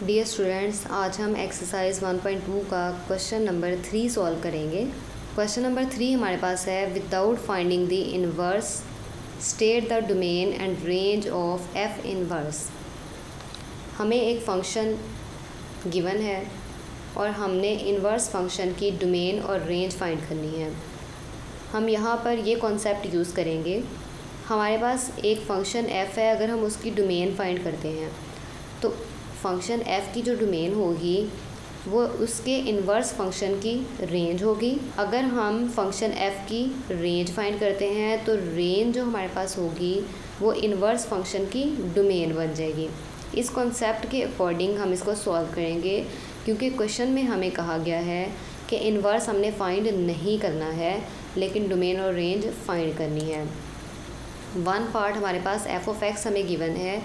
Dear students, आज हम exercise 1.2 का क्वेश्चन नंबर 3 सॉल्व करेंगे। क्वेश्चन नंबर 3 हमारे पास है, without finding the inverse state the domain and range of F inverse. हमें एक फंक्शन गिवन है और हमने इनवर्स फंक्शन की डोमेन और रेंज फाइंड करनी है। हम यहाँ पर ये कॉन्सेप्ट यूज़ करेंगे। हमारे पास एक फंक्शन f है, अगर हम उसकी डोमेन फाइंड करते हैं तो फंक्शन f की जो डोमेन होगी वो उसके इन्वर्स फंक्शन की रेंज होगी। अगर हम फंक्शन f की रेंज फाइंड करते हैं तो रेंज जो हमारे पास होगी वो इन्वर्स फंक्शन की डोमेन बन जाएगी। इस कॉन्सेप्ट के अकॉर्डिंग हम इसको सॉल्व करेंगे, क्योंकि क्वेश्चन में हमें कहा गया है कि इन्वर्स हमने फाइंड नहीं करना है लेकिन डोमेन और रेंज फाइंड करनी है। वन पार्ट हमारे पास f ऑफ x हमें गिवन है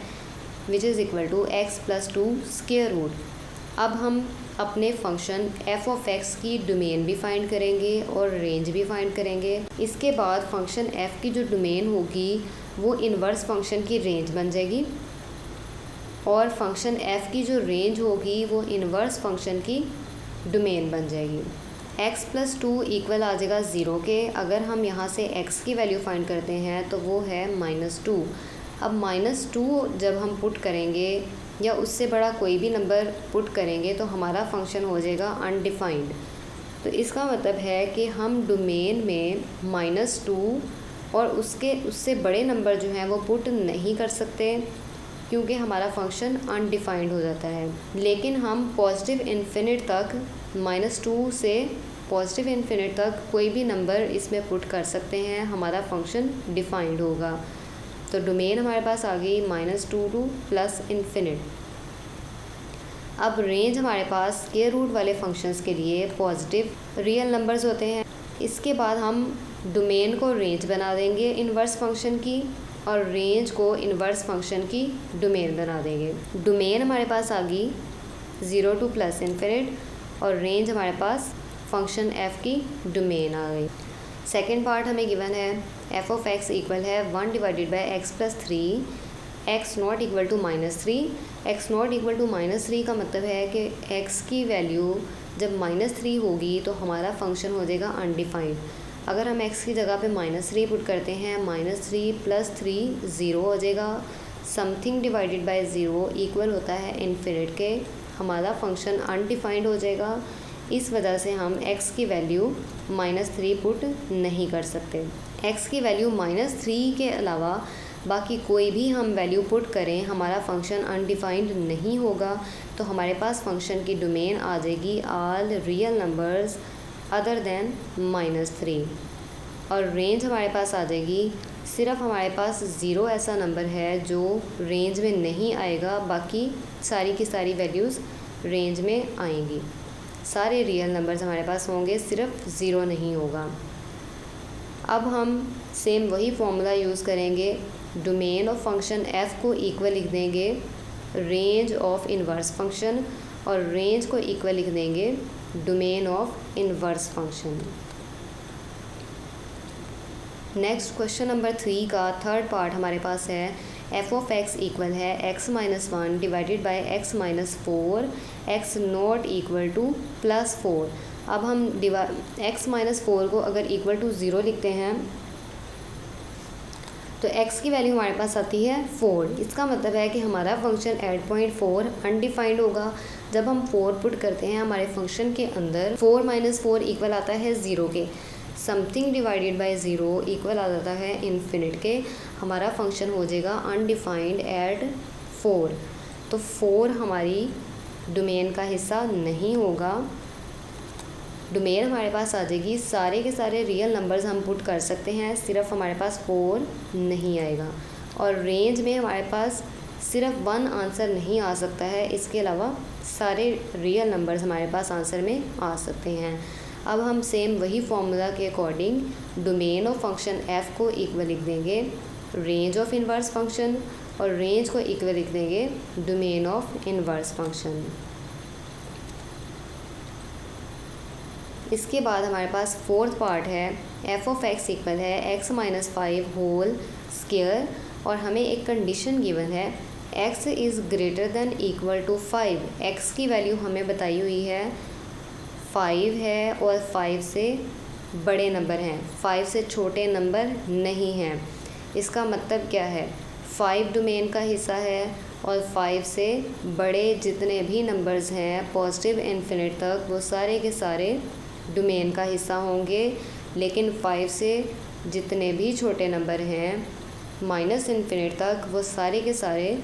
which is equal to x plus 2 square root. अब हम अपने फंक्शन f ऑफ x की डोमेन भी फाइंड करेंगे और रेंज भी फाइंड करेंगे। इसके बाद फंक्शन f की जो डोमेन होगी वो इन्वर्स फंक्शन की रेंज बन जाएगी और फंक्शन f की जो रेंज होगी वो इन्वर्स फंक्शन की डोमेन बन जाएगी। x प्लस 2 इक्वल आ जाएगा 0 के। अगर हम यहाँ से x की वैल्यू फाइंड करते हैं तो वो है -2। अब -2 जब हम पुट करेंगे या उससे बड़ा कोई भी नंबर पुट करेंगे तो हमारा फंक्शन हो जाएगा अनडिफाइंड। तो इसका मतलब है कि हम डोमेन में -2 और उससे बड़े नंबर जो हैं वो पुट नहीं कर सकते, क्योंकि हमारा फंक्शन अनडिफाइंड हो जाता है। लेकिन हम पॉजिटिव इन्फिनिट तक -2 से पॉजिटिव इन्फिनिट तक कोई भी नंबर इसमें पुट कर सकते हैं, हमारा फंक्शन डिफाइंड होगा। तो डोमेन हमारे पास आ गई -2 टू प्लस इन्फिनिट। अब रेंज हमारे पास स्क्वायर रूट वाले फंक्शंस के लिए पॉजिटिव रियल नंबर्स होते हैं। इसके बाद हम डोमेन को रेंज बना देंगे इन्वर्स फंक्शन की और रेंज को इन्वर्स फंक्शन की डोमेन बना देंगे। डोमेन हमारे पास आ गई 0 टू प्लस इन्फिनिट और रेंज हमारे पास फंक्शन f की डोमेन आ गई। सेकेंड पार्ट हमें गिवन है f ऑफ x इक्वल है 1 divided by x plus 3 x not equal to -3। x not equal to -3 का मतलब है कि x की वैल्यू जब -3 होगी तो हमारा फंक्शन हो जाएगा अनडिफाइंड। अगर हम x की जगह पे -3 पुट करते हैं, -3 प्लस 3 0 हो जाएगा। समथिंग डिवाइडेड बाई 0 इक्वल होता है इन्फिनिट के, हमारा फंक्शन अनडिफाइंड हो जाएगा। इस वजह से हम x की वैल्यू -3 पुट नहीं कर सकते। x की वैल्यू -3 के अलावा बाकी कोई भी हम वैल्यू पुट करें हमारा फंक्शन अनडिफाइंड नहीं होगा। तो हमारे पास फंक्शन की डोमेन आ जाएगी all real numbers other than -3 और रेंज हमारे पास आ जाएगी सिर्फ हमारे पास 0 ऐसा नंबर है जो रेंज में नहीं आएगा, बाकी सारी की सारी वैल्यूज़ रेंज में आएंगी। सारे रियल नंबर्स हमारे पास होंगे, सिर्फ 0 नहीं होगा। अब हम सेम वही फॉर्मूला यूज़ करेंगे। डोमेन ऑफ फंक्शन f को इक्वल लिख देंगे रेंज ऑफ इन्वर्स फंक्शन और रेंज को इक्वल लिख देंगे domain of inverse function. Next question number 3 का थर्ड पार्ट हमारे पास है f ऑफ x इक्वल है x-1 divided by x-4 x not equal to +4। अब हम x-4 को अगर इक्वल टू 0 लिखते हैं तो x की वैल्यू हमारे पास आती है 4। इसका मतलब है कि हमारा फंक्शन एट पॉइंट 4 अनडिफाइंड होगा। जब हम 4 पुट करते हैं हमारे फंक्शन के अंदर 4 - 4 इक्वल आता है 0 के। समथिंग डिवाइडेड बाई 0 इक्वल आ जाता है इन्फिनिट के, हमारा फंक्शन हो जाएगा अनडिफाइंड एट 4। तो 4 हमारी डोमेन का हिस्सा नहीं होगा। डोमेन हमारे पास आ जाएगी सारे के सारे रियल नंबर्स हम पुट कर सकते हैं, सिर्फ हमारे पास 4 नहीं आएगा। और रेंज में हमारे पास सिर्फ 1 आंसर नहीं आ सकता है, इसके अलावा सारे रियल नंबर्स हमारे पास आंसर में आ सकते हैं। अब हम सेम वही फॉर्मूला के according domain of function f को इक्वल लिख देंगे रेंज ऑफ इन्वर्स फंक्शन और रेंज को इक्वल लिख देंगे डोमेन ऑफ इन्वर्स फंक्शन। इसके बाद हमारे पास फोर्थ पार्ट है f ऑफ x इक्वल है x-5 होल स्क्वायर और हमें एक कंडीशन गिवन है x is greater than equal to 5, x की वैल्यू हमें बताई हुई है 5 है और 5 से बड़े नंबर हैं, 5 से छोटे नंबर नहीं हैं। इसका मतलब क्या है, 5 डोमेन का हिस्सा है और 5 से बड़े जितने भी नंबर्स हैं पॉजिटिव इन्फिनिट तक वो सारे के सारे डोमेन का हिस्सा होंगे, लेकिन 5 से जितने भी छोटे नंबर हैं माइनस इन्फिनिट तक वो सारे के सारे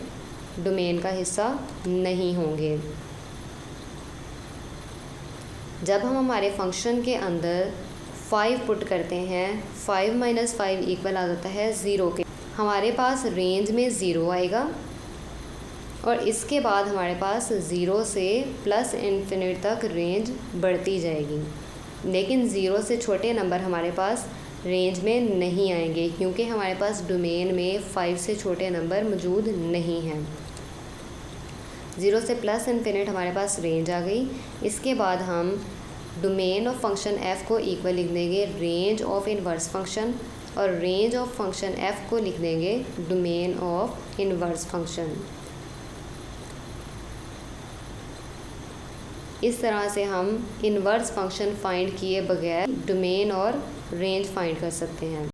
डोमेन का हिस्सा नहीं होंगे। जब हम हमारे फंक्शन के अंदर 5 पुट करते हैं, 5 - 5 इक्वल आ जाता है 0 के। हमारे पास रेंज में 0 आएगा और इसके बाद हमारे पास 0 से प्लस इन्फिनिट तक रेंज बढ़ती जाएगी, लेकिन 0 से छोटे नंबर हमारे पास रेंज में नहीं आएंगे क्योंकि हमारे पास डोमेन में 5 से छोटे नंबर मौजूद नहीं हैं। 0 से प्लस इन्फिनिट हमारे पास रेंज आ गई। इसके बाद हम डोमेन ऑफ फंक्शन f को इक्वल लिख देंगे रेंज ऑफ इनवर्स फंक्शन, और रेंज ऑफ फंक्शन f को लिख देंगे डोमेन ऑफ इनवर्स फंक्शन। इस तरह से हम इनवर्स फंक्शन फाइंड किए बगैर डोमेन और रेंज फाइंड कर सकते हैं।